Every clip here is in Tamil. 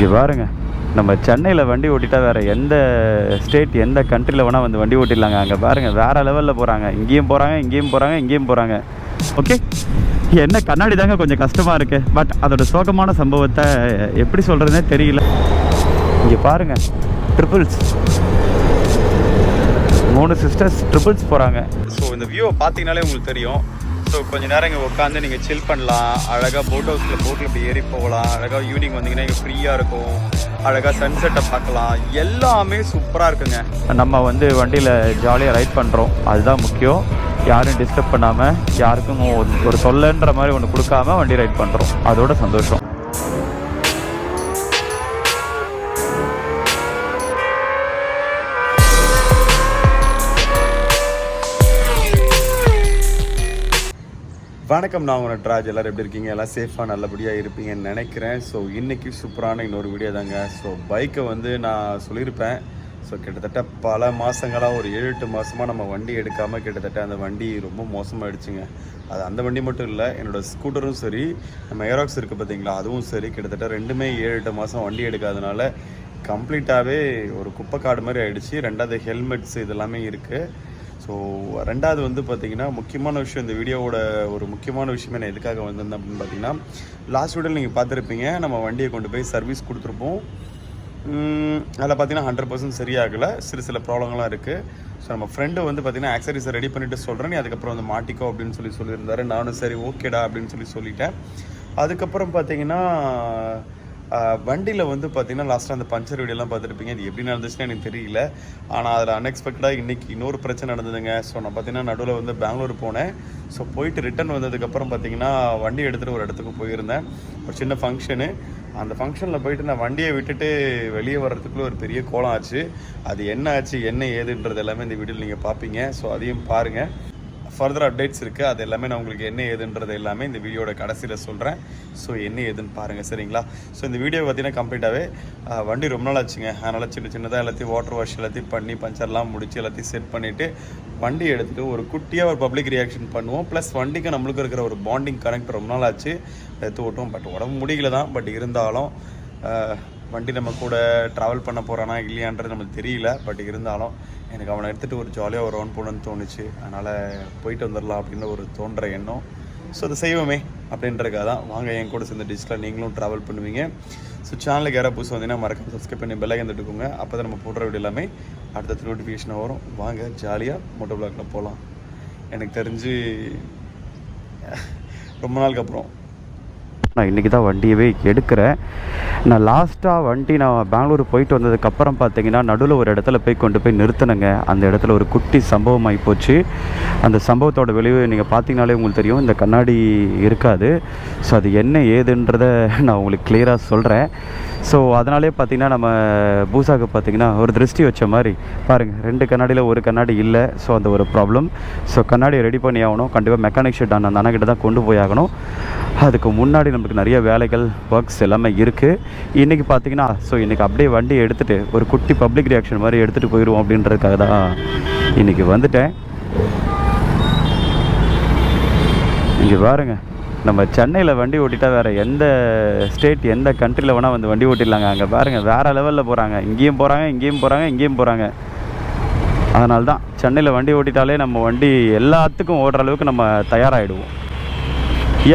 இங்கே பாருங்க, நம்ம சென்னையில் வண்டி ஓட்டிட்டா வேறு எந்த ஸ்டேட் எந்த கண்ட்ரியில் வேணால் வந்து வண்டி ஓட்டிடலாங்க. அங்கே பாருங்கள், வேறு லெவலில் போகிறாங்க. இங்கேயும் போகிறாங்க, இங்கேயும் போகிறாங்க, இங்கேயும் போகிறாங்க. ஓகே, என்ன கண்ணாடி தாங்க கொஞ்சம் கஷ்டமாக இருக்குது. பட் அதோட சோகமான சம்பவத்தை எப்படி சொல்கிறதுனே தெரியல. இங்கே பாருங்கள், ட்ரிபிள்ஸ் 3 சிஸ்டர்ஸ் ட்ரிபிள்ஸ் போகிறாங்க. ஸோ இந்த வியூவை பார்த்தீங்கனாலே உங்களுக்கு தெரியும். ஸோ கொஞ்சம் நேரம் இங்கே உட்காந்து நீங்கள் சில் பண்ணலாம். அழகாக போட் ஹவுஸில் போட்டில் இப்படி ஏறி போகலாம். அழகாக ஈவினிங் வந்தீங்கன்னா இங்கே ஃப்ரீயாக இருக்கும். அழகாக சன்செட்டை பார்க்கலாம். எல்லாமே சூப்பராக இருக்குங்க. நம்ம வந்து வண்டியில் ஜாலியாக ரைட் பண்ணுறோம், அதுதான் முக்கியம். யாரும் டிஸ்டர்ப் பண்ணாமல், யாருக்கும் ஒரு தொல்லைன்ற மாதிரி ஒன்று கொடுக்காம வண்டி ரைட் பண்ணுறோம், அதோட சந்தோஷம். வணக்கம், நான் உங்கள் நட்ராஜ். எல்லோரும் எப்படி இருக்கீங்க? எல்லாம் சேஃபாக நல்லபடியாக இருப்பீங்கன்னு நினைக்கிறேன். ஸோ இன்றைக்கி சூப்பரான இன்னொரு வீடியோ தாங்க. ஸோ பைக்கை வந்து நான் சொல்லியிருப்பேன். ஸோ கிட்டத்தட்ட பல மாதங்களாக, ஒரு 7-8 மாதமாக நம்ம வண்டி எடுக்காமல் கிட்டத்தட்ட அந்த வண்டி ரொம்ப மோசமாகிடுச்சுங்க. அது அந்த வண்டி மட்டும் இல்லை, என்னோடய ஸ்கூட்டரும் சரி, நம்ம ஏராக்ஸ் இருக்குது பார்த்தீங்களா, அதுவும் சரி. கிட்டத்தட்ட ரெண்டுமே 7-8 மாதம் வண்டி எடுக்காதனால கம்ப்ளீட்டாகவே ஒரு குப்பைக்காடு மாதிரி ஆகிடுச்சு. ரெண்டாவது ஹெல்மெட்ஸ் இதெல்லாமே இருக்குது. ஸோ ரெண்டாவது வந்து பார்த்திங்கன்னா முக்கியமான விஷயம், இந்த வீடியோவோட ஒரு முக்கியமான விஷயமே நான் எதுக்காக வந்திருந்தேன் அப்படின்னு பார்த்தீங்கன்னா, லாஸ்ட் வீடியோவில் நீங்கள் பார்த்துருப்பீங்க, நம்ம வண்டியை கொண்டு போய் சர்வீஸ் கொடுத்துருப்போம். அதில் பார்த்தீங்கன்னா 100% சரியாகலை, சில ப்ராப்ளங்கள்லாம் இருக்குது. ஸோ நம்ம ஃப்ரெண்டு வந்து பார்த்திங்கன்னா ஆக்சரிஸை ரெடி பண்ணிவிட்டு சொல்கிறேன், நீ அதுக்கப்புறம் வந்து மாட்டிக்கோ அப்படின்னு சொல்லியிருந்தாரு. நானும் சரி ஓகேடா அப்படின்னு சொல்லிட்டேன். அதுக்கப்புறம் பார்த்திங்கன்னா வண்டியில் வந்து பார்த்திங்கன்னா லாஸ்ட்டாக அந்த பஞ்சர் வீடியோலாம் பார்த்துருப்பீங்க. அது எப்படி நடந்துச்சுன்னா எனக்கு தெரியல. ஆனால் அதில் அன்எக்ஸ்பெக்டடாக இன்றைக்கி இன்னொரு பிரச்சனை நடந்ததுங்க. ஸோ நான் பார்த்திங்கன்னா நடுவில் வந்து பெங்களூர் போனேன். ஸோ போயிட்டு ரிட்டன் வந்ததுக்கப்புறம் பார்த்திங்கன்னா வண்டி எடுத்துகிட்டு ஒரு இடத்துக்கு போயிருந்தேன், ஒரு சின்ன ஃபங்க்ஷனு. அந்த ஃபங்க்ஷனில் போயிட்டு நான் வண்டியை விட்டுட்டு வெளியே வர்றதுக்குள்ளே ஒரு பெரிய கோலம் ஆச்சு. அது என்ன ஆச்சு, என்ன ஏதுன்றது எல்லாமே இந்த வீடியோவில் நீங்கள் பார்ப்பீங்க. ஸோ அதையும் பாருங்கள். ஃபர்தர் அப்டேட்ஸ் இருக்குது, அது எல்லாமே நான் உங்களுக்கு என்ன ஏதுன்றது எல்லாமே இந்த வீடியோட கடைசியில் சொல்கிறேன். ஸோ என்ன ஏதுன்னு பாருங்கள், சரிங்களா? ஸோ இந்த வீடியோ பார்த்தீங்கன்னா கம்ப்ளீட்டாகவே வண்டி ரொம்ப நாள் ஆச்சுங்க. அதனால் சின்னதாக எல்லாத்தையும் வாட்டர் வாஷ் எல்லாத்தையும் பண்ணி பஞ்சர்லாம் முடித்து எல்லாத்தையும் செட் பண்ணிவிட்டு வண்டி எடுத்துகிட்டு ஒரு குட்டியாக ஒரு பப்ளிக் ரியாக்ஷன் பண்ணுவோம். ப்ளஸ் வண்டிக்கு நம்மளுக்கு இருக்கிற ஒரு பாண்டிங் கனெக்ட் ரொம்ப நாள் ஆச்சு, எடுத்து விட்டோம். பட் உடம்பு முடியல தான். பட் இருந்தாலும் வண்டி நம்ம கூட ட்ராவல் பண்ண போகிறானா இல்லையான்றது நமக்கு தெரியல. பட் இருந்தாலும் எனக்கு அவனை எடுத்துகிட்டு ஒரு ஜாலியாக ஒரு ரவுண்ட் போகணுன்னு தோணுச்சு. அதனால் போயிட்டு வந்துடலாம் அப்படின்னு ஒரு தோன்ற எண்ணம். ஸோ அதை செய்வோமே அப்படின்றதுக்காக தான். வாங்க என் கூட சேர்ந்த டிஜிட்டலாக நீங்களும் ட்ராவல் பண்ணுவீங்க. ஸோ சேனலுக்கு யாராவது புதுசு வந்தீங்கன்னா மறக்காம சப்ஸ்கிரைப் பண்ணி பெல் ஐக்கன் தட்டுக்கோங்க. அப்போ தான் நம்ம போடுற வீடியோ எல்லாமே அடுத்த நோட்டிஃபிகேஷன் வரும். வாங்க ஜாலியாக மோட்டோ பிளாக்கில் போகலாம். எனக்கு தெரிஞ்சு ரொம்ப நாளுக்கு அப்புறம் நான் இன்றைக்கி தான் வண்டியவே எடுக்கிறேன். நான் லாஸ்ட்டாக வண்டி நான் பெங்களூர் போயிட்டு வந்ததுக்கப்புறம் பார்த்தீங்கன்னா நடுவில் ஒரு இடத்துல கொண்டு போய் நிறுத்தினேங்க. அந்த இடத்துல ஒரு குட்டி சம்பவம் ஆகிப்போச்சு. அந்த சம்பவத்தோட விளைவு நீங்கள் பார்த்தீங்கனாலே உங்களுக்கு தெரியும், இந்த கண்ணாடி இருக்காது. ஸோ அது என்ன ஏதுன்றதை நான் உங்களுக்கு கிளியராக சொல்கிறேன். ஸோ அதனாலே பார்த்தீங்கன்னா நம்ம பூசாக்கு பார்த்தீங்கன்னா ஒரு திருஷ்டி வச்ச மாதிரி பாருங்கள், 2 கண்ணாடியில் ஒரு கண்ணாடி இல்லை. ஸோ அந்த ஒரு ப்ராப்ளம். ஸோ கண்ணாடியை ரெடி பண்ணி ஆகணும். கண்டிப்பாக மெக்கானிக் ஷெட் அந்த அண்ணக்கிட்ட தான் கொண்டு போய் ஆகணும். அதுக்கு முன்னாடி நமக்கு நிறைய வேலைகள், ஒர்க்ஸ் எல்லாமே இருக்குது. இன்றைக்கி பார்த்தீங்கன்னா இன்றைக்கி அப்படியே வண்டியை எடுத்துகிட்டு ஒரு குட்டி பப்ளிக் ரியாக்ஷன் மாதிரி எடுத்துகிட்டு போயிடுவோம் அப்படின்றதுக்காக தான் இன்றைக்கி வந்துட்டேன். இங்கே பாருங்கள், நம்ம சென்னையில் வண்டி ஓட்டிட்டா வேறு எந்த ஸ்டேட் எந்த கண்ட்ரியில் வேணால் வந்து வண்டி ஓட்டிடலாங்க. அங்கே பாருங்கள், வேறு லெவலில் போகிறாங்க. இங்கேயும் போகிறாங்க, இங்கேயும் போகிறாங்க, இங்கேயும் போகிறாங்க. அதனால தான் சென்னையில் வண்டி ஓட்டிட்டாலே நம்ம வண்டி எல்லாத்துக்கும் ஓடுற அளவுக்கு நம்ம தயாராகிடுவோம்.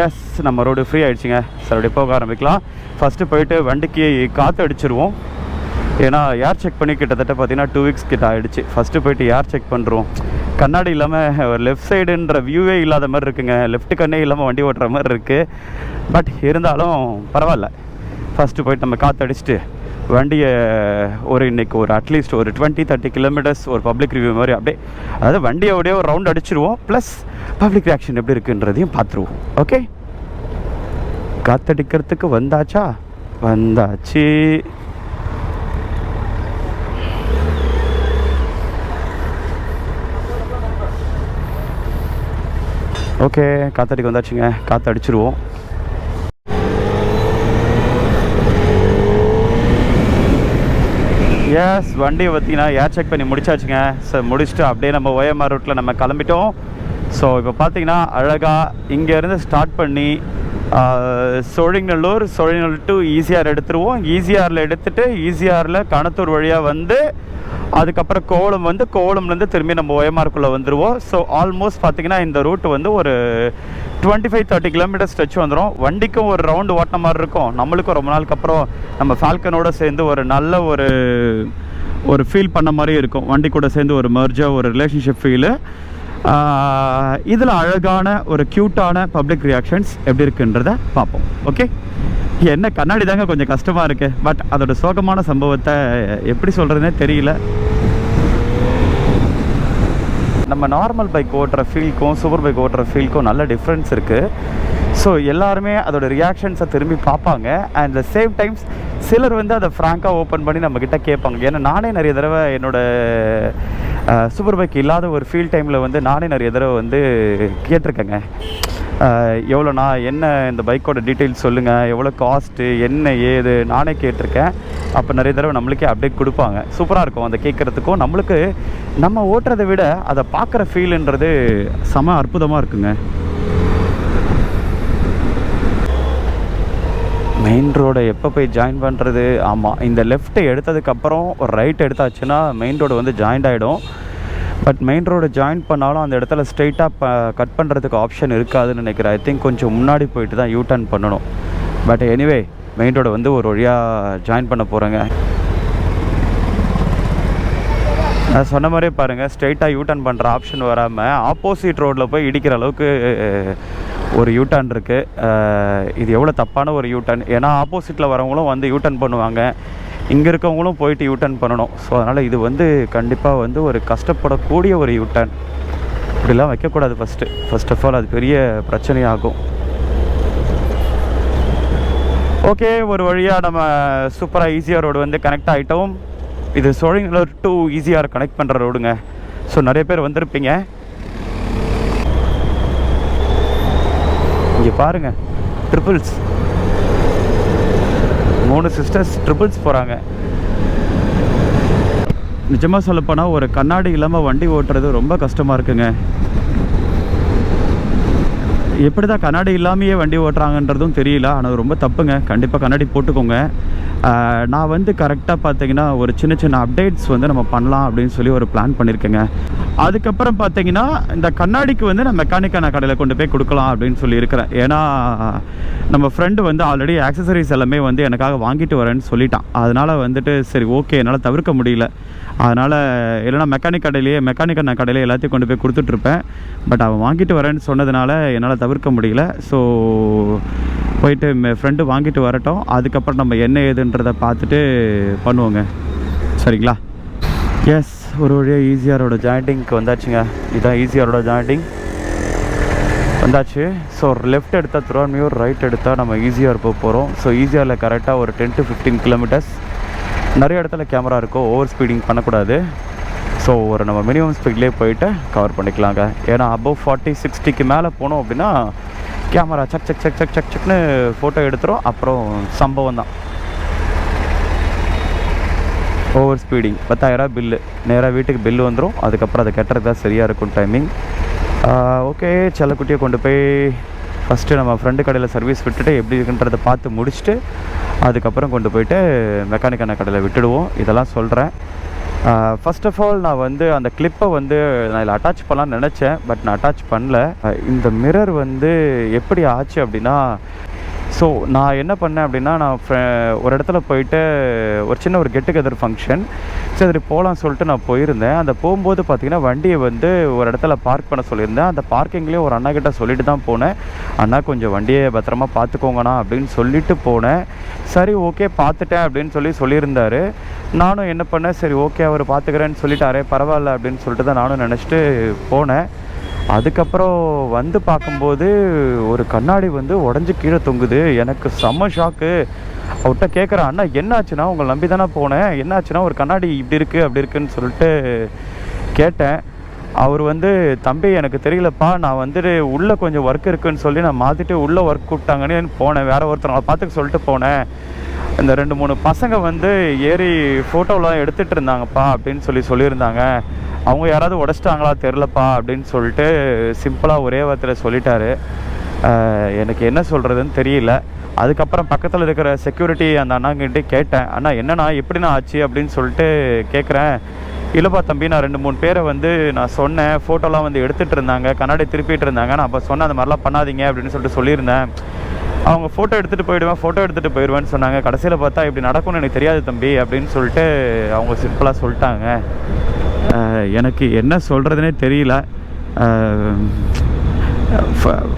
எஸ், நம்ம ரோடு ஃப்ரீ ஆகிடுச்சிங்க. சார் அப்படியே போக ஆரம்பிக்கலாம். ஃபஸ்ட்டு போயிட்டு வண்டிக்கு காற்று அடிச்சிருவோம். ஏன்னா ஏர் செக் பண்ணி கிட்டத்தட்ட பார்த்திங்கன்னா 2 வீக்ஸ் கிட்ட ஆகிடுச்சு. ஃபஸ்ட்டு போயிட்டு ஏர் செக் பண்ணுறோம். கண்ணாடி இல்லாமல் ஒரு லெஃப்ட் சைடுன்ற வியூவே இல்லாத மாதிரி இருக்குங்க. லெஃப்ட் கண்ணே இல்லாமல் வண்டி ஓட்டுற மாதிரி இருக்குது. பட் இருந்தாலும் பரவாயில்ல. ஃபஸ்ட்டு போயிட்டு நம்ம காற்று அடிச்சுட்டு வண்டியை இன்றைக்கி ஒரு அட்லீஸ்ட் ஒரு 20-30 கிலோமீட்டர்ஸ் ஒரு பப்ளிக் ரிவ்யூ மாதிரி அப்படியே, அதாவது வண்டியோடைய ஒரு ரவுண்ட் அடிச்சிருவோம். ப்ளஸ் பப்ளிக் ரியாக்ஷன் எப்படி இருக்குன்றதையும் பார்த்துருவோம். ஓகே, காற்றடிக்கிறதுக்கு வந்தாச்சா? வந்தாச்சு. ஓகே, காற்றடிக்க வந்தாச்சுங்க. காற்று அடிச்சிருவோம். எஸ், வண்டியை பார்த்தீங்கன்னா ஏர் செக் பண்ணி முடிச்சாச்சுங்க. ஸோ முடிச்சுட்டு அப்படியே நம்ம OMR ரூட்டில் நம்ம கிளம்பிட்டோம். ஸோ இப்போ பார்த்தீங்கன்னா அழகாக இங்கேருந்து ஸ்டார்ட் பண்ணி சோழிங்கநல்லூர் டு ஈசிஆர் எடுத்துருவோம். ஈசிஆரில் எடுத்துகிட்டு ஈசிஆரில் கணத்தூர் வழியாக வந்து அதுக்கப்புறம் கோவளம் வந்து கோவளம்லேருந்து திரும்பி நம்ம OMRக்குள்ளே வந்துடுவோம். ஸோ ஆல்மோஸ்ட் பார்த்திங்கன்னா இந்த ரூட் வந்து ஒரு 25-30 கிலோமீட்டர் ஸ்ட்ரெச் வந்துடும். வண்டிக்கும் ஒரு ரவுண்டு ஓட்டின மாதிரி இருக்கும், நம்மளுக்கும் ரொம்ப நாளுக்கு அப்புறம் நம்ம ஃபால்கனோட சேர்ந்து ஒரு நல்ல ஒரு ஃபீல் பண்ண மாதிரி இருக்கும். வண்டி கூட சேர்ந்து ஒரு மர்ஜாக ஒரு ரிலேஷன்ஷிப் ஃபீலு. இதில் அழகான ஒரு க்யூட்டான பப்ளிக் ரியாக்ஷன்ஸ் எப்படி இருக்குன்றத பார்ப்போம். ஓகே, என்ன கண்ணாடி தாங்க கொஞ்சம் கஷ்டமாக இருக்குது, பட் அதோட சோகமான சம்பவத்தை எப்படி சொல்கிறதுனே தெரியல. நம்ம நார்மல் பைக் ஓட்டுற ஃபீல்க்கும் சூப்பர் பைக் ஓட்டுற ஃபீல்க்கும் நல்ல டிஃப்ரென்ஸ் இருக்குது. ஸோ எல்லாருமே அதோட ரியாக்ஷன்ஸை திரும்பி பார்ப்பாங்க. அண்ட் த சேம் டைம்ஸ் சிலர் வந்து அதை ஃப்ராங்காக ஓப்பன் பண்ணி நம்மக்கிட்ட கேட்பாங்க. ஏன்னா நானே நிறைய தடவை என்னோடய சூப்பர் பைக் இல்லாத ஒரு ஃபீல் டைமில் வந்து நானே நிறைய தடவை வந்து கேட்டிருக்கேங்க, எவ்வளோண்ணா, என்ன இந்த பைக்கோட டீட்டெயில்ஸ் சொல்லுங்கள், எவ்வளோ காஸ்ட்டு, என்ன ஏது நானே கேட்டிருக்கேன். அப்போ நிறைய தடவை நம்மளுக்கே அப்டேட் கொடுப்பாங்க. சூப்பராக இருக்கும் அதை கேட்குறதுக்கும். நம்மளுக்கு நம்ம ஓட்டுறதை விட அதை பார்க்குற ஃபீலுன்றது செம அற்புதமாக இருக்குங்க. மெயின் ரோடை எப்போ போய் ஜாயின் பண்ணுறது? ஆமாம், இந்த லெஃப்ட்டை எடுத்ததுக்கப்புறம் ஒரு ரைட் எடுத்தாச்சுன்னா மெயின் ரோடு வந்து ஜாயின்ட் ஆகிடும். பட் மெயின் ரோடு ஜாயின் பண்ணாலும் அந்த இடத்துல ஸ்ட்ரெயிட்டாக கட் பண்ணுறதுக்கு ஆப்ஷன் இருக்காதுன்னு நினைக்கிறேன். ஐ திங்க் கொஞ்சம் முன்னாடி போயிட்டு தான் யூட்டர்ன் பண்ணணும். பட் எனிவே மெயின் ரோடு வந்து ஒரு வழியாக ஜாயின் பண்ண போகிறேங்க. நான் சொன்ன மாதிரியே பாருங்கள், ஸ்ட்ரெயிட்டாக யூட்டர்ன் பண்ணுற ஆப்ஷன் வராமல் ஆப்போசிட் ரோட்டில் போய் இடிக்கிற அளவுக்கு ஒரு யூட்டர்ன் இருக்குது. இது எவ்வளோ தப்பான ஒரு யூட்டர்ன். ஏன்னா ஆப்போசிட்டில் வரவங்களும் வந்து யூட்டர்ன் பண்ணுவாங்க, இங்கே இருக்கவங்களும் போயிட்டு யூட்டர்ன் பண்ணணும். ஸோ அதனால் இது வந்து கண்டிப்பாக வந்து ஒரு கஷ்டப்படக்கூடிய ஒரு யூட்டர்ன். இப்படிலாம் வைக்கக்கூடாது. ஃபர்ஸ்ட் ஆஃப் ஆல் அது பெரிய பிரச்சனையாகும். ஓகே, ஒரு வழியாக நம்ம சூப்பராக ஈசிஆர் ரோடு வந்து கனெக்ட் ஆகிட்டோம். இது சோழிங்கநல்லூர் டு ஈசிஆர் கனெக்ட் பண்ணுற ரோடுங்க. ஸோ நிறைய பேர் வந்திருப்பீங்க. இங்கே பாருங்கள், ட்ரிபிள்ஸ் 3 சிஸ்டர்ஸ் ட்ரிபிள்ஸ் போகிறாங்க. நிஜமாக சொல்லப்போனால் ஒரு கண்ணாடி இல்லாமல் வண்டி ஓட்டுறது ரொம்ப கஷ்டமாக இருக்குங்க. எப்படி தான் கண்ணாடி இல்லாமையே வண்டி ஓட்டுறாங்கன்றதும் தெரியல. ஆனால் ரொம்ப தப்புங்க. கண்டிப்பாக கண்ணாடி போட்டுக்கோங்க. நான் வந்து கரெக்டாக பார்த்தீங்கன்னா ஒரு சின்ன அப்டேட்ஸ் வந்து நம்ம பண்ணலாம் அப்படின்னு சொல்லி ஒரு பிளான் பண்ணியிருக்கேங்க. அதுக்கப்புறம் பார்த்தீங்கன்னா இந்த கண்ணாடிக்கு வந்து நான் மெக்கானிக்கான கடையில் கொண்டு போய் கொடுக்கலாம் அப்படின்னு சொல்லி இருக்கிறேன். ஏன்னா நம்ம ஃப்ரெண்டு வந்து ஆல்ரெடி ஆக்சசரிஸ் எல்லாமே வந்து எனக்காக வாங்கிட்டு வரேன்னு சொல்லிட்டான். அதனால் வந்துட்டு சரி ஓகே, என்னால் தவிர்க்க முடியல. அதனால் இல்லைனா மெக்கானிக்கான கடையில் எல்லாத்தையும் கொண்டு போய் கொடுத்துட்ருப்பேன். பட் அவன் வாங்கிட்டு வரேன்னு சொன்னதுனால என்னால் தவிர்க்க முடியல. ஸோ போயிட்டு ஃப்ரெண்டு வாங்கிட்டு வரட்டும். அதுக்கப்புறம் நம்ம என்ன ஏதுன்றதை பார்த்துட்டு பண்ணுவோங்க. சரிங்களா? எஸ், ஒரு வழியாக ஈசிஆரோட ஜாயிண்டிங்க்கு வந்தாச்சுங்க. இதுதான் ஈசிஆரோட ஜாயிண்டிங் வந்தாச்சு. ஸோ லெஃப்ட் எடுத்தால் திருவான்மியூர், ரைட் எடுத்தால் நம்ம ஈசிஆர் போக போகிறோம். ஸோ ஈசிஆரில் கரெக்டாக ஒரு 10 to 15 கிலோமீட்டர்ஸ். நிறைய இடத்துல கேமரா இருக்கும், ஓவர் ஸ்பீடிங் பண்ணக்கூடாது. ஸோ ஒரு நம்ம மினிமம் ஸ்பீட்லேயே போயிட்டு கவர் பண்ணிக்கலாங்க. ஏன்னா அபவ் 40-60க்கு மேலே போனோம் அப்படின்னா கேமரா சக்னு ஃபோட்டோ எடுத்துரும். அப்புறம் சம்பவம் தான். ஓவர் ஸ்பீடிங் 10,000 பில்லு, நேராக வீட்டுக்கு பில்லு வந்துடும். அதுக்கப்புறம் அதை கட்டுறது தான் சரியாக இருக்கும் டைமிங். ஓகே, செல்லக்குட்டியை கொண்டு போய் ஃபஸ்ட்டு நம்ம ஃப்ரெண்டு கடையில் சர்வீஸ் விட்டுட்டு எப்படி இருக்குன்றதை பார்த்து முடிச்சுட்டு அதுக்கப்புறம் கொண்டு போயிட்டு மெக்கானிக்கான கடையில் விட்டுடுவோம். இதெல்லாம் சொல்கிறேன். ஃபர்ஸ்ட் ஆஃப் ஆல் நான் வந்து அந்த கிளிப்பை வந்து நான் இதில் அட்டாச் பண்ணலான்னு நினச்சேன். பட் நான் அட்டாச் பண்ணல. இந்த மிரர் வந்து எப்படி ஆச்சு அப்படின்னா, ஸோ நான் என்ன பண்ணேன் அப்படின்னா, நான் ஒரு இடத்துல போயிட்டு ஒரு சின்ன ஒரு கெட் டுகெதர் ஃபங்க்ஷன், சரி போகலான்னு சொல்லிட்டு நான் போயிருந்தேன். அந்த போகும்போது பார்த்திங்கன்னா வண்டியை வந்து ஒரு இடத்துல பார்க் பண்ண சொல்லியிருந்தேன். அந்த பார்க்கிங்லேயே ஒரு அண்ணா கிட்ட சொல்லிட்டு தான் போனேன். அண்ணா கொஞ்சம் வண்டியை பத்திரமா பார்த்துக்கோங்கண்ணா அப்படின்னு சொல்லிட்டு போனேன். சரி ஓகே பார்த்துட்டேன் அப்படின்னு சொல்லியிருந்தார். நானும் என்ன பண்ணேன், சரி ஓகே அவர் பார்த்துக்கிறேன்னு சொல்லிட்டாரே, பரவாயில்ல அப்படின்னு சொல்லிட்டு தான் நானும் நினச்சிட்டு போனேன். அதுக்கப்புறம் வந்து பார்க்கும்போது ஒரு கண்ணாடி வந்து உடஞ்சி கீழே தொங்குது. எனக்கு செம்ம ஷாக்கு. அவர்கிட்ட கேட்குறேன், அண்ணா என்னாச்சுன்னா, உங்களை நம்பி தானே போனேன், என்னாச்சுன்னா ஒரு கண்ணாடி இப்படி இருக்குது அப்படி இருக்குன்னு சொல்லிட்டு கேட்டேன். அவர் வந்து, தம்பி எனக்கு தெரியலப்பா, நான் வந்துட்டு உள்ளே கொஞ்சம் ஒர்க் இருக்குதுன்னு சொல்லி நான் மாற்றிட்டு உள்ளே ஒர்க் கூப்பிட்டாங்கன்னு போனேன். வேறு ஒருத்தர் பார்த்துக்க சொல்லிட்டு போனேன். இந்த 2-3 பசங்க வந்து ஏறி ஃபோட்டோலாம் எடுத்துகிட்டு இருந்தாங்கப்பா அப்படின்னு சொல்லியிருந்தாங்க. அவங்க யாராவது உடச்சிட்டாங்களா தெரிலப்பா அப்படின்னு சொல்லிட்டு சிம்பிளாக ஒரே வார்த்தையில் சொல்லிட்டாரு. எனக்கு என்ன சொல்கிறதுன்னு தெரியல. அதுக்கப்புறம் பக்கத்தில் இருக்கிற செக்யூரிட்டி அந்த அண்ணாங்கிட்டே கேட்டேன், அண்ணா என்னண்ணா எப்படிண்ணா ஆச்சு அப்படின்னு சொல்லிட்டு கேட்குறேன். இல்லைப்பா தம்பி, நான் 2-3 பேரை வந்து நான் சொன்னேன், ஃபோட்டோலாம் வந்து எடுத்துகிட்டு இருந்தாங்க, கண்ணாடி திருப்பிட்டு இருந்தாங்க. நான் அப்போ சொன்னேன் அந்த மாதிரிலாம் பண்ணாதீங்க அப்படின்னு சொல்லிட்டு சொல்லியிருந்தேன். அவங்க ஃபோட்டோ எடுத்துகிட்டு போயிடுவேன்னு சொன்னாங்க. கடைசியில் பார்த்தா இப்படி நடக்கும்னு எனக்கு தெரியாது தம்பி அப்படின்னு சொல்லிட்டு அவங்க சிம்பிளாக சொல்லிட்டாங்க. எனக்கு என்ன சொல்கிறதுனே தெரியல.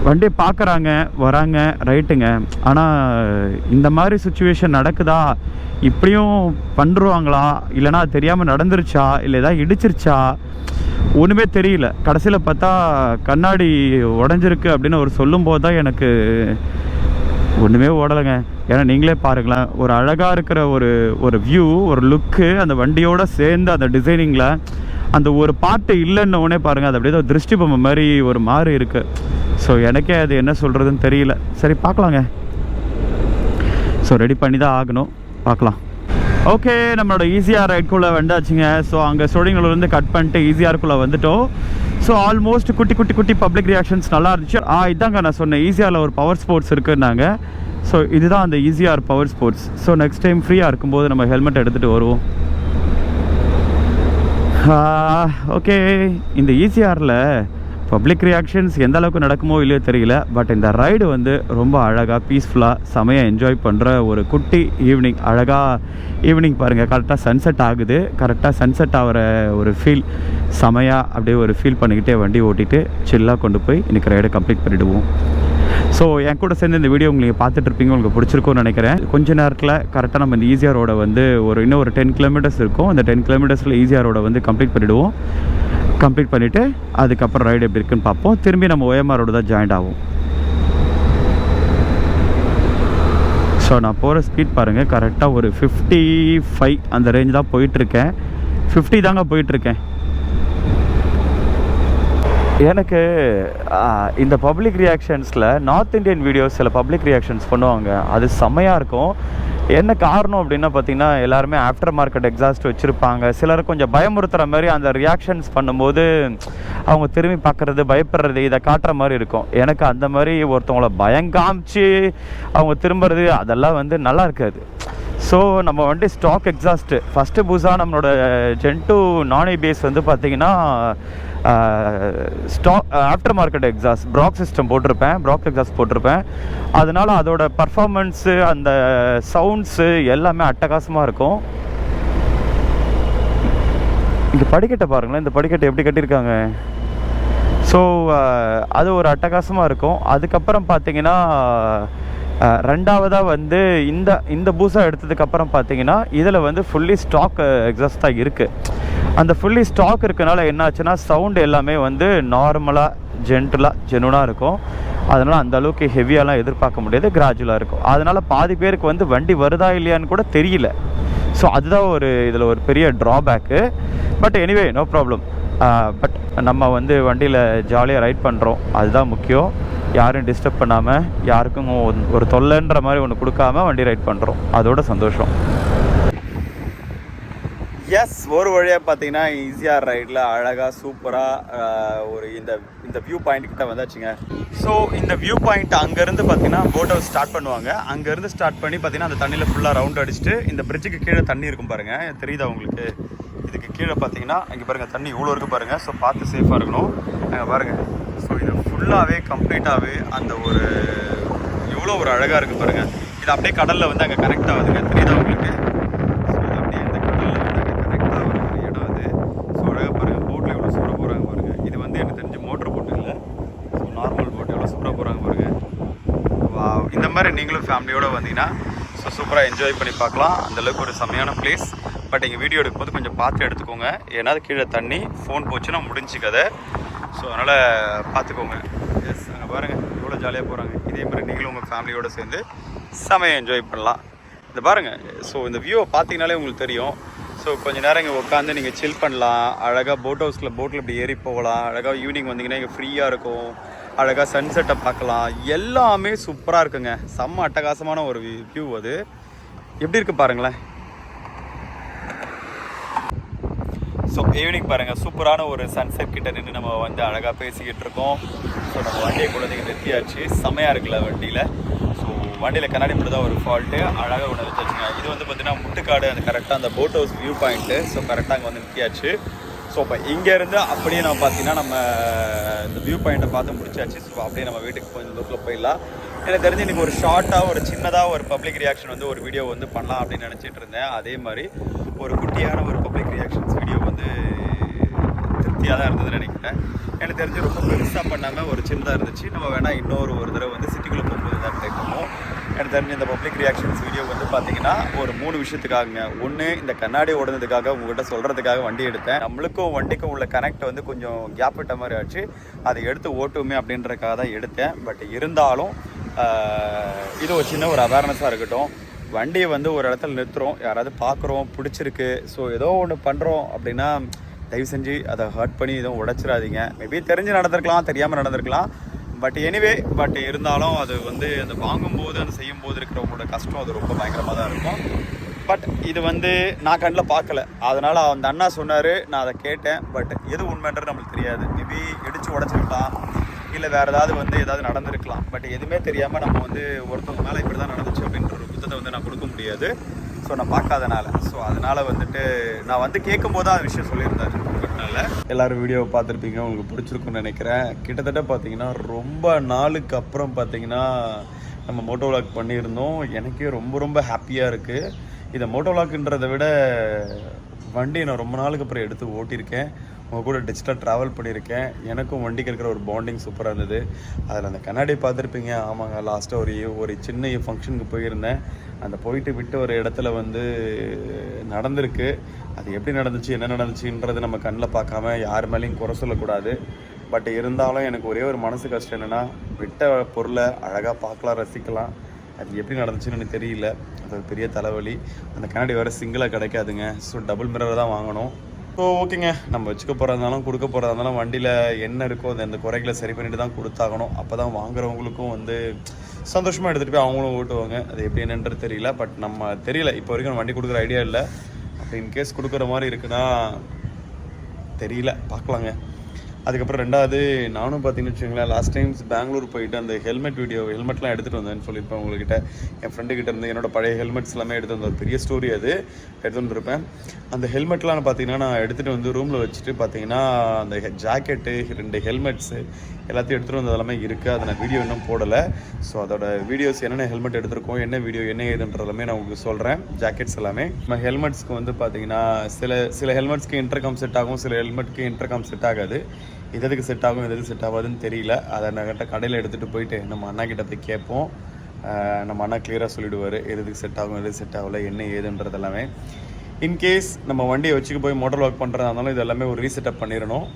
வண்டி பார்க்குறாங்க, வராங்க, ரைட்டுங்க. ஆனால் இந்த மாதிரி சுச்சுவேஷன் நடக்குதா, இப்படியும் பண்ணுருவாங்களா, இல்லைனா தெரியாமல் நடந்துருச்சா, இல்லை ஏதாவது இடிச்சிருச்சா, ஒன்றுமே தெரியல. கடைசியில் பார்த்தா கண்ணாடி உடஞ்சிருக்கு அப்படின்னு அவர் சொல்லும்போது தான் எனக்கு ஒன்றுமே ஓடலைங்க. ஏன்னா நீங்களே பாருங்களேன், ஒரு அழகாக இருக்கிற ஒரு வியூ, ஒரு லுக்கு, அந்த வண்டியோடு சேர்ந்து அந்த டிசைனிங்கில் அந்த ஒரு பாட்டு இல்லைன்னொடனே பாருங்கள், அது அப்படியே ஒரு திருஷ்டி பொம்மை மாதிரி ஒரு மாறி இருக்குது. ஸோ எனக்கே அது என்ன சொல்கிறதுன்னு தெரியல. சரி பார்க்கலாங்க. ஸோ ரெடி பண்ணி தான் ஆகணும், பார்க்கலாம். ஓகே, நம்மளோட ஈசிஆர் ரைட்குள்ளே வந்தாச்சுங்க. ஸோ அங்கே ஸ்டோடிங்களூர்லேருந்து கட் பண்ணிட்டு ஈசிஆருக்குள்ளே வந்துட்டோம். ஸோ ஆல்மோஸ்ட் குட்டி பப்ளிக் ரியாக்ஷன்ஸ் நல்லா இருந்துச்சு. இதாங்க நான் சொன்னேன், ஈசிஆரில் ஒரு பவர் ஸ்போர்ட்ஸ் இருக்குன்னாங்க. ஸோ இதுதான் அந்த ECR power sports. So next time ஃப்ரீயாக இருக்கும்போது நம்ம ஹெல்மெட் எடுத்துகிட்டு வருவோம். ஓகே, இந்த ஈசிஆரில் பப்ளிக் ரியாக்ஷன்ஸ் எந்த அளவுக்கு நடக்குமோ இல்லையோ தெரியல. பட் இந்த ரைடு வந்து ரொம்ப அழகாக பீஸ்ஃபுல்லாக செமையாக என்ஜாய் பண்ணுற ஒரு குட்டி ஈவினிங். அழகாக ஈவினிங் பாருங்கள், கரெக்டாக சன்செட் ஆகுது. கரெக்டாக சன்செட் ஆகிற ஒரு ஃபீல் செமையாக அப்படியே ஒரு ஃபீல் பண்ணிக்கிட்டே வண்டி ஓட்டிகிட்டு சில்லாக கொண்டு போய் இன்றைக்கி ரைடை கம்ப்ளீட் பண்ணிவிடுவோம். ஸோ என் கூட சேர்ந்து இந்த வீடியோ உங்களுக்கு பார்த்துட்ருப்பீங்க, உங்களுக்கு பிடிச்சிருக்கும்னு நினைக்கிறேன். கொஞ்ச நேரத்தில் கரெக்டாக நம்ம இந்த ஈசிஆர் ரோடை வந்து இன்னும் ஒரு 10 கிலோமீட்டர்ஸ் இருக்கும். அந்த 10 கிலோமீட்டர்ஸில் ஈசிஆர் ரோடை வந்து கம்ப்ளீட் பண்ணிவிடுவோம். கம்ப்ளீட் பண்ணிவிட்டு அதுக்கப்புறம் ரைடு எப்படி இருக்குன்னு பார்ப்போம். திரும்பி நம்ம OMR ரோடு தான் ஜாயின்ட் ஆகும். ஸோ நான் போகிற ஸ்பீட் பாருங்கள், கரெக்டாக ஒரு 55 அந்த ரேஞ்ச் தான் போயிட்டுருக்கேன். 50 தாங்க போயிட்டுருக்கேன். எனக்கு இந்த பப்ளிக் ரியாக்ஷன்ஸில் நார்த் இந்தியன் வீடியோஸ் சில பப்ளிக் ரியாக்ஷன்ஸ் பண்ணுவாங்க, அது செம்மையாக இருக்கும். என்ன காரணம் அப்படின்னா பார்த்தீங்கன்னா, எல்லாருமே ஆஃப்டர் மார்க்கெட் எக்ஸாஸ்ட் வச்சுருப்பாங்க. சிலர் கொஞ்சம் பயமுறுத்துகிற மாதிரி அந்த ரியாக்ஷன்ஸ் பண்ணும்போது அவங்க திரும்பி பார்க்குறது, பயப்படுறது, இதை காட்டுற மாதிரி இருக்கும். எனக்கு அந்த மாதிரி ஒருத்தவங்கள பயங்காமிச்சு அவங்க திரும்புறது அதெல்லாம் வந்து நல்லா இருக்காது. ஸோ நம்ம வண்டி ஸ்டாக் எக்ஸாஸ்ட்டு ஃபஸ்ட்டு புதுசாக நம்மளோட ஜென்டூ நான் ஏபிஎஸ் வந்து பார்த்திங்கன்னா stock aftermarket exhaust Brock system Brock exhaust போட்டிருப்பேன். அதனால் அதோட பர்ஃபார்மன்ஸு, அந்த சவுண்ட்ஸு எல்லாமே அட்டகாசமாக இருக்கும். இங்கே படிக்கட்டை பாருங்களேன், இந்த படிக்கட்டை எப்படி கட்டியிருக்காங்க. ஸோ அது ஒரு அட்டகாசமாக இருக்கும். அதுக்கப்புறம் பார்த்திங்கன்னா ரெண்டாவதாக வந்து இந்த பூசா எடுத்ததுக்கப்புறம் பார்த்தீங்கன்னா இதில் வந்து ஃபுல்லி ஸ்டாக் எக்ஸாஸ்ட் தான் இருக்குது. அந்த ஃபுல்லி ஸ்டாக் இருக்கனால என்ன ஆச்சுன்னா சவுண்டு எல்லாமே வந்து நார்மலாக ஜென்யூனாக இருக்கும். அதனால் அந்த அளவுக்கு ஹெவியாலாம் எதிர்பார்க்க முடியாது, கிராஜுவலாக இருக்கும். அதனால் பாதி பேருக்கு வந்து வண்டி வருதா இல்லையான்னு கூட தெரியல. ஸோ அதுதான் இதில் ஒரு பெரிய drawback. But anyway no problem. But நம்ம வந்து வண்டியில் ஜாலியாக ரைட் பண்ணுறோம், அதுதான் முக்கியம். யாரும் டிஸ்டர்ப் பண்ணாமல், யாருக்கும் ஒரு தொல்லைன்ற மாதிரி ஒன்று கொடுக்காம வண்டி ரைட் பண்ணுறோம், அதோட சந்தோஷம். எஸ், ஒரு வழியாக பார்த்தீங்கன்னா ஈஸியாக ரைடில் அழகாக சூப்பராக ஒரு இந்த வியூ பாயிண்ட் கிட்ட வந்தாச்சுங்க. ஸோ இந்த வியூ பாயிண்ட் அங்கேருந்து பார்த்தீங்கன்னா போட் ஹவுஸ் ஸ்டார்ட் பண்ணுவாங்க. அங்கேருந்து ஸ்டார்ட் பண்ணி பார்த்தீங்கன்னா அந்த தண்ணியில் ஃபுல்லாக ரவுண்ட் அடிச்சுட்டு இந்த பிரிட்ஜுக்கு கீழே தண்ணி இருக்கும் பாருங்கள், தெரியுதா உங்களுக்கு? இதுக்கு கீழே பார்த்தீங்கன்னா இங்கே பாருங்கள் தண்ணி இவ்வளோ இருக்குது பாருங்கள். ஸோ பார்த்து சேஃபாக இருக்கணும். அங்கே பாருங்கள். ஸோ இது ஃபுல்லாகவே கம்ப்ளீட்டாகவே அந்த எவ்வளோ ஒரு அழகாக இருக்குது பாருங்கள். இது அப்படியே கடலில் வந்து அங்கே கனெக்ட் ஆகுதுங்க, தெரியுதா உங்களுக்கு? ஸோ இது அப்படியே இந்த கடலில் வந்து அங்கே கனெக்ட் ஆகிற ஒரு இடம் அது. ஸோ அழகாக பாருங்கள், போட்டில் எவ்வளோ சூப்பராக போகிறாங்க பாருங்கள். இது வந்து எனக்கு தெரிஞ்சு மோட்டர் போட்டு இல்லை, ஸோ நார்மல் போட்டு எவ்வளோ சூப்பராக போகிறாங்க பாருங்கள். இந்த மாதிரி நீங்களும் ஃபேமிலியோடு வந்தீங்கன்னா ஸோ சூப்பராக என்ஜாய் பண்ணி பார்க்கலாம். அந்தளவுக்கு ஒரு செமையான பிளேஸ். பட் எங்கள் வீடியோ எடுக்கும்போது கொஞ்சம் பார்த்து எடுத்துக்கோங்க, ஏன்னா கீழே தண்ணி ஃபோன் போச்சுன்னா முடிஞ்சு கதை. ஸோ அதனால் பார்த்துக்கோங்க. எஸ், அங்கே பாருங்கள் எவ்வளோ ஜாலியாக போகிறாங்க. இதே மாதிரி நீங்களும் உங்கள் ஃபேமிலியோடு சேர்ந்து செமையாக என்ஜாய் பண்ணலாம். இந்த பாருங்கள். ஸோ இந்த வியூவை பார்த்தீங்கனாலே உங்களுக்கு தெரியும். ஸோ கொஞ்சம் நேரம் இங்கே உட்காந்து நீங்கள் சில் பண்ணலாம். அழகாக போட் ஹவுஸில் போட்டில் இப்படி ஏறி போகலாம். அழகாக ஈவினிங் வந்தீங்கன்னா இங்கே ஃப்ரீயாக இருக்கும். அழகாக சன்செட்டை பார்க்கலாம். எல்லாமே சூப்பராக இருக்குங்க. செம்ம அட்டகாசமான ஒரு வியூ அது. எப்படி இருக்குது பாருங்களேன். ஸோ ஈவினிங் பாருங்கள் சூப்பரான ஒரு சன்செட் கிட்ட நின்று நம்ம வந்து அழகாக பேசிக்கிட்டு இருக்கோம். ஸோ நம்ம வண்டியை குழந்தைங்க நிறுத்தியாச்சு, செம்மையாக இருக்குல்ல வண்டியில். ஸோ வண்டியில் கண்ணாடி மட்டும் தான் ஒரு ஃபால்ட்டு, அழகாக ஒன்று நிறுத்தியாச்சுங்க. இது வந்து பார்த்திங்கன்னா முட்டுக்காடு, அந்த கரெக்டாக அந்த boat house view point. So கரெக்டாக அங்கே வந்து நிறுத்தியாச்சு. ஸோ இப்போ இங்கேருந்து அப்படியே நம்ம பார்த்தீங்கன்னா நம்ம இந்த வியூ பாயிண்ட்டை பார்த்து முடிச்சாச்சு. ஸோ அப்படியே நம்ம வீட்டுக்கு கொஞ்சம் தூரத்தில் போயிடலாம். எனக்கு தெரிஞ்சு இன்றைக்கி ஒரு ஷார்ட்டாக ஒரு சின்னதாக ஒரு பப்ளிக் ரியாக்ஷன் வந்து ஒரு வீடியோ வந்து பண்ணலாம் அப்படின்னு நினச்சிட்டு இருந்தேன். அதே மாதிரி ஒரு குட்டியான ஒரு பப்ளிக் ரியாக்ஷன்ஸ் வீடியோ வந்து திருப்தியாக தான் இருந்ததுன்னு நினைக்கிறேன். எனக்கு தெரிஞ்சு ரொம்ப பெருசாக பண்ணாமல் ஒரு சின்னதாக இருந்துச்சு. நம்ம வேணால் ஒரு தடவை வந்து சிட்டிக்குள்ளே போகும்போது தான் ட்ரை பண்ணுவோம். எனக்கு தெரிஞ்ச இந்த பப்ளிக் ரியாக்ஷன்ஸ் வீடியோ வந்து பார்த்தீங்கன்னா ஒரு 3 விஷயத்துக்காகங்க. ஒன்று, இந்த கண்ணாடி ஓடுனதுக்காக உங்கள்கிட்ட சொல்கிறதுக்காக வண்டி எடுத்தேன். நம்மளுக்கும் வண்டிக்கும் உள்ள கனெக்ட் வந்து கொஞ்சம் கேப் விட்ட மாதிரி ஆச்சு. அதை எடுத்து ஓட்டுமே அப்படின்றதுக்காக தான் எடுத்தேன். பட் இருந்தாலும் இது ஒரு சின்ன ஒரு அவேர்னஸாக இருக்கட்டும். வண்டியை வந்து ஒரு இடத்துல நிறுத்துகிறோம், யாராவது பார்க்குறோம், பிடிச்சிருக்கு, ஸோ ஏதோ ஒன்று பண்ணுறோம் அப்படின்னா தயவு செஞ்சு அதை ஹர்ட் பண்ணி எதுவும் உடைச்சிடாதீங்க. மேபி தெரிஞ்சு நடந்திருக்கலாம், தெரியாமல் நடந்திருக்கலாம். பட் எனிவே இருந்தாலும் அது வந்து அந்த வாங்கும்போது அந்த செய்யும்போது இருக்கிறவங்களோட கஷ்டம் அது ரொம்ப பயங்கரமாக தான் இருக்கும். பட் இது வந்து நான் கண்ணில் பார்க்கல, அதனால் அந்த அண்ணா சொன்னார், நான் அதை கேட்டேன். பட் எது உண்மைன்றது நம்மளுக்கு தெரியாது. மேபி இடித்து உடச்சிருக்கலாம், இல்லை வேறு ஏதாவது நடந்திருக்கலாம். பட் எதுவுமே தெரியாமல் நம்ம வந்து ஒருத்தவங்க மேலே இப்படி தான் நடந்துச்சு அப்படின்ற ஒரு புத்தத்தை வந்து நான் கொடுக்க முடியாது. ஸோ நான் பார்க்காதனால, ஸோ அதனால் வந்துட்டு நான் வந்து கேட்கும்போது தான் அந்த விஷயம் சொல்லியிருந்தாரு. அதனால் எல்லோரும் வீடியோவை பார்த்துருப்பீங்க, உங்களுக்கு பிடிச்சிருக்குன்னு நினைக்கிறேன். கிட்டத்தட்ட பார்த்தீங்கன்னா ரொம்ப நாளுக்கு அப்புறம் பார்த்தீங்கன்னா நம்ம மோட்டோ விளாக் பண்ணியிருந்தோம். எனக்கே ரொம்ப ஹாப்பியாக இருக்குது. இதை மோட்டோ விளாக்ன்றதை விட வண்டி நான் ரொம்ப நாளுக்கு அப்புறம் எடுத்து ஓட்டியிருக்கேன். உங்கள் கூட டிஜிட்டலாக ட்ராவல் பண்ணியிருக்கேன். எனக்கும் வண்டிக்கு இருக்கிற ஒரு பாண்டிங் சூப்பராக இருந்தது. அதில் அந்த கண்ணாடி பார்த்துருப்பீங்க. ஆமாங்க, லாஸ்ட்டாக ஒரு சின்ன ஃபங்க்ஷனுக்கு போயிருந்தேன். அந்த போயிட்டு விட்டு ஒரு இடத்துல வந்து நடந்திருக்கு. அது எப்படி நடந்துச்சு, என்ன நடந்துச்சுன்றது நம்ம கண்ணில் பார்க்காம யார் மேலேயும் குறை சொல்லக்கூடாது. பட் இருந்தாலும் எனக்கு ஒரே ஒரு மனசு கஷ்டம் என்னென்னா, விட்ட பொருளை அழகாக பார்க்கலாம், ரசிக்கலாம். அது எப்படி நடந்துச்சுன்னு எனக்கு தெரியல. அது ஒரு பெரிய தலைவலி. அந்த கண்ணாடி வேறு சிங்கிளாக கிடைக்காதுங்க. ஸோ டபுள் மிரர் தான் வாங்கணும். ஸோ ஓகேங்க, நம்ம வச்சுக்க போகிறதாலும் கொடுக்க போகிறதாலும் வண்டியில் என்ன இருக்கோ அந்த குறைகளை சரி பண்ணிட்டு தான் கொடுத்தாகணும். அப்போ தான் வாங்குறவங்களுக்கும் வந்து சந்தோஷமாக எடுத்துகிட்டு போய் அவங்களும் ஓட்டுவாங்க. அது எப்படி என்னன்றது தெரியல. பட் நம்ம தெரியல, இப்போ வரைக்கும் நம்ம வண்டி கொடுக்குற ஐடியா இல்லை. அப்படி இன்கேஸ் கொடுக்குற மாதிரி இருக்குன்னா தெரியல, பார்க்கலாங்க. அதுக்கப்புறம் ரெண்டாவது, நானும் பார்த்தீங்கன்னு வச்சுங்களேன், லாஸ்ட் டைம்ஸ் பெங்களூர் போயிட்டு அந்த ஹெல்மெட்லாம் எடுத்துகிட்டு வந்தேன்னு சொல்லியிருப்பேன் உங்கள்கிட்ட. என் ஃப்ரெண்டுக்கிட்ட இருந்து என்னோடய பழைய ஹெல்மெட்ஸ் எல்லாமே எடுத்து வந்த ஒரு பெரிய ஸ்டோரி அது எடுத்து வந்துருப்பேன். அந்த ஹெல்மெட்லாம் பார்த்தீங்கன்னா நான் எடுத்துகிட்டு வந்து ரூமில் வச்சுட்டு பார்த்தீங்கன்னா அந்த ஜாக்கெட்டு, 2 ஹெல்மெட்ஸு எல்லாத்தையும் எடுத்துகிட்டு வந்தது எல்லாமே இருக்குது. அதை நான் வீடியோ இன்னும் போடலை. ஸோ அதோட வீடியோஸ் என்னென்ன ஹெல்மெட் எடுத்திருக்கோம், என்ன வீடியோ, என்ன ஏதுன்றதுலாமே நான் உங்களுக்கு சொல்கிறேன். ஜாக்கெட்ஸ் எல்லாமே நம்ம ஹெல்மெட்ஸ்க்கு வந்து பார்த்தீங்கன்னா சில ஹெல்மெட்ஸ்க்கு இன்டர்காம் செட் ஆகும், சில ஹெல்மெட்க்கு இன்டர்காம் செட் ஆகாது. எதுக்கு செட் ஆகும், எதுக்கு செட் ஆகாதுன்னு தெரியல. அதை நான் கடையில் எடுத்துகிட்டு போயிட்டு நம்ம அண்ணா கிட்ட போய் கேட்போம். நம்ம அண்ணா கிளியராக சொல்லிவிடுவார் எதுக்கு செட் ஆகும், எதுக்கு செட் ஆகலை, என்ன ஏதுன்றது எல்லாமே. இன்கேஸ் நம்ம வண்டியை வச்சுக்க போய் மோட்டர் ஒர்க் பண்ணுறதா இருந்தாலும் இது எல்லாமே ஒரு ரீசெட்டப் பண்ணிடணும்.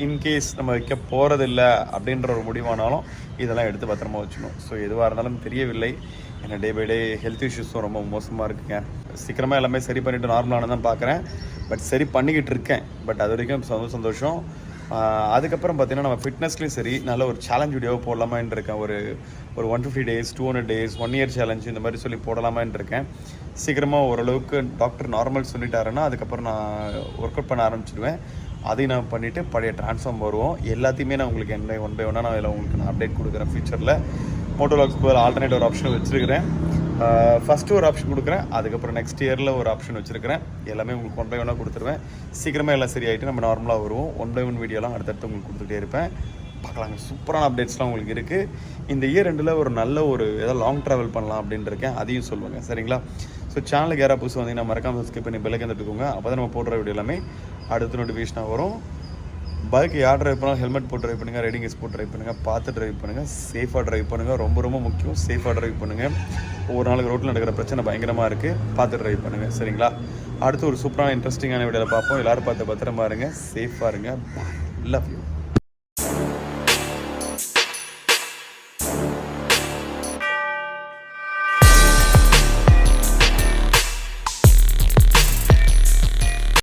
இன்கேஸ் நம்ம வைக்க போகிறதில்ல அப்படின்ற ஒரு முடிவானாலும் இதெல்லாம் எடுத்து பத்திரமா வச்சுக்கணும். ஸோ எதுவாக இருந்தாலும் தெரியவில்லை. ஏன்னா டே பை டே ஹெல்த் இஷ்யூஸும் ரொம்ப மோசமாக இருக்குங்க. சீக்கிரமாக எல்லாமே சரி பண்ணிவிட்டு நார்மலான தான் பார்க்குறேன். பட் சரி பண்ணிக்கிட்டு இருக்கேன். பட் அது வரைக்கும் சந்தோஷம். அதுக்கப்புறம் பார்த்தீங்கன்னா நம்ம ஃபிட்னஸ்லேயும் சரி நல்ல ஒரு சேலஞ்ச் வீடியோவை போடலாமான்னு இருக்கேன். ஒரு 150 days, 200 days, 1 year சேலஞ்சு இந்த மாதிரி சொல்லி போடலாமான்னு இருக்கேன். சீக்கிரமாக ஓரளவுக்கு டாக்டர் நார்மல் சொல்லிட்டாருன்னா அதுக்கப்புறம் நான் ஒர்க் அவுட் பண்ண ஆரம்பிச்சிடுவேன். அதையும் நான் பண்ணிவிட்டு பழைய ட்ரான்ஸ்ஃபார்ம் வருவோம். எல்லாத்தையுமே நான் உங்களுக்கு ஒன் பை ஒன்னாக நான் இதில் உங்களுக்கு நான் அப்டேட் கொடுக்குறேன். ஃபியூச்சரில் மோட்டோலாக்ஸ்க்கு ஒரு ஆல்டர்னேட் ஒரு ஆப்ஷன் வச்சுருக்கிறேன். ஃபஸ்ட்டு ஒரு ஆப்ஷன் கொடுக்குறேன், அதுக்கப்புறம் நெக்ஸ்ட் இயரில் ஒரு ஆப்ஷன் வச்சுருக்கிறேன். எல்லாமே உங்களுக்கு 1 by 1 கொடுத்துருவேன். சீக்கிரமாக எல்லாம் சரியாயிட்டு நம்ம நார்மலாக வருவோம். 1 by 1 வீடியோலாம் அடுத்தடுத்து உங்களுக்கு கொடுத்துட்டே இருப்பேன். பார்க்கலாங்க, சூப்பரான அப்டேட்ஸ்லாம் உங்களுக்கு இருக்குது. இந்த இயர் ரெண்டில் ஒரு நல்ல ஏதாவது லாங் ட்ராவல் பண்ணலாம் அப்படின்ட்டு இருக்கேன். அதையும் சொல்லுவாங்க, சரிங்களா? ஸோ சேனலுக்கு யாராவது புதுசு வந்தீங்கன்னா மறக்காமல் சப்ஸ்கிரைப் பண்ணி பெல்லைக்கன் தட்டுக்கோங்க. அப்போ தான் நம்ம போடுற வீடியோ எல்லாமே அடுத்த நோட்டிஃபிகேஷனாக வரும். பைக் யார் ட்ரைவ் பண்ணாலும் ஹெல்மெட் போட்டு ட்ரைவ் பண்ணுங்கள், ரைடிங் கேஸ் போட்டு ட்ரைவ் பண்ணுங்கள், பார்த்து ட்ரைவ் பண்ணுங்கள், சேஃபாக ட்ரைவ் பண்ணுங்கள். ரொம்ப முக்கியம், சேஃபாக ட்ரைவ் பண்ணுங்கள். ஒவ்வொரு நாளுக்கு ரோட்டில் நடக்கிற பிரச்சனை பயங்கரமாக இருக்குது, பார்த்து ட்ரைவ் பண்ணுங்கள், சரிங்களா? அடுத்து ஒரு சூப்பரான இன்ட்ரெஸ்டிங்கான வீடியோவில் பார்ப்போம். எல்லோரும் பார்த்து பத்திரமா இருங்க, சேஃபாக இருங்க. Love you.